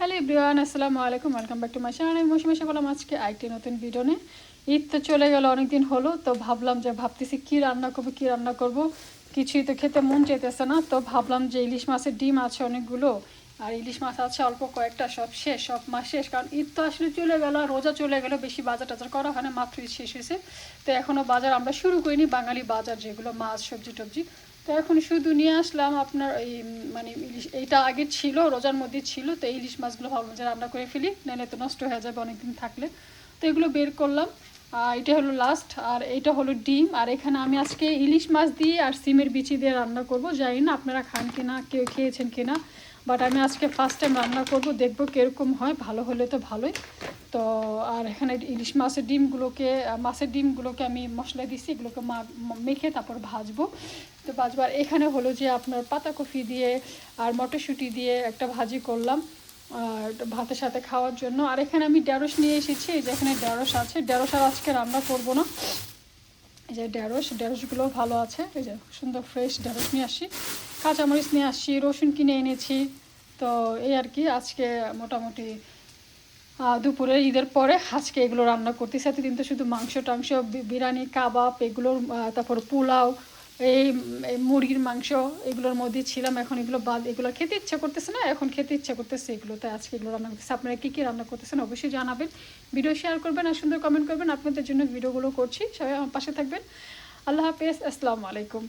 Hello everyone, আসসালামু আলাইকুম। Welcome back to my channel. আমি মৌসুমী এসে বললাম আজকে আরেকটি নতুন ভিডিও নিয়ে। ঈদ তো চলে গেল, অনেকদিন হলো, তো ভাবলাম যে ভাবতেছি কী রান্না করব, কিছুই তো খেতে মন চাইতেছে না। তো ভাবলাম যে ইলিশ মাছের ডিম আছে অনেকগুলো, আর ইলিশ মাছ আছে অল্প কয়েকটা, সব শেষ, সব মাস শেষ, কারণ ঈদ তো আসলে চলে গেল, রোজা চলে গেল, বেশি বাজার টাজার করা হয় না, মাত্র ঈদ শেষ হয়েছে। তো এখনও বাজার আমরা শুরু করিনি, বাঙালি বাজার যেগুলো মাছ সবজি টবজি। তো এখন শুধু নিয়ে আসলাম আপনার এই মানে ইলিশ, এইটা আগে ছিল, রোজার মধ্যে ছিল, তো এই ইলিশ মাছগুলো ভাবলাম যে রান্না করে ফেলি, নাহলে তো নষ্ট হয়ে যাবে অনেকদিন থাকলে। তো এগুলো বের করলাম। এটা হলো লাস্ট, আর এটা হলো ডিম। আর এখানে আমি আজকে ইলিশ মাছ দিয়ে আর সিমের বিচি দিয়ে রান্না করব। জানি না আপনারা খান কিনা, কেউ খেয়েছেন কিনা, বাট আমি আজকে ফার্স্ট টাইম রান্না করব, দেখবো কীরকম হয়, ভালো হলে তো ভালোই। তো আর এখানে ইলিশ মাছের ডিমগুলোকে আমি মশলা দিছি, এগুলোকে মেখে তারপর ভাজবো। তো ভাজবার এখানে হলো যে আপনার পাতাকপি দিয়ে আর মটরশুঁটি দিয়ে একটা ভাজি করলাম আর ভাতের সাথে খাওয়ার জন্য। আর এখানে আমি ঢেঁড়স নিয়ে এসেছি, এই যে এখানে ঢেঁড়স আছে। ঢেঁড়স আর আজকে রান্না করব না, এই যে ঢেঁড়সগুলো ভালো আছে, এই যে সুন্দর ফ্রেশ ঢেঁড়স নিয়ে আসি, কাঁচামরিচ নিয়ে আসছি, রসুন কিনে এনেছি। তো এই আর কি, আজকে মোটামুটি দুপুরে ঈদের পরে আজকে এগুলো রান্না করতেছি। এতদিন তো শুধু মাংস টাংস, বিরিয়ানি, কাবাব, এগুলোর তারপর পোলাও, এই মুরগির মাংস, এগুলোর মধ্যে ছিলাম। এখন এগুলো বাদ, এগুলো খেতে ইচ্ছা করতেছে না, এখন খেতে ইচ্ছা করতেছে এগুলো, তাই আজকে এগুলো রান্না করতেছে। আপনারা কী কী রান্না করতেছেন অবশ্যই জানাবেন, ভিডিও শেয়ার করবেন আর সুন্দর কমেন্ট করবেন। আপনাদের জন্য ভিডিওগুলো করছি, সবাই আমার পাশে থাকবেন। আল্লাহ হাফেজ, আসসালামু আলাইকুম।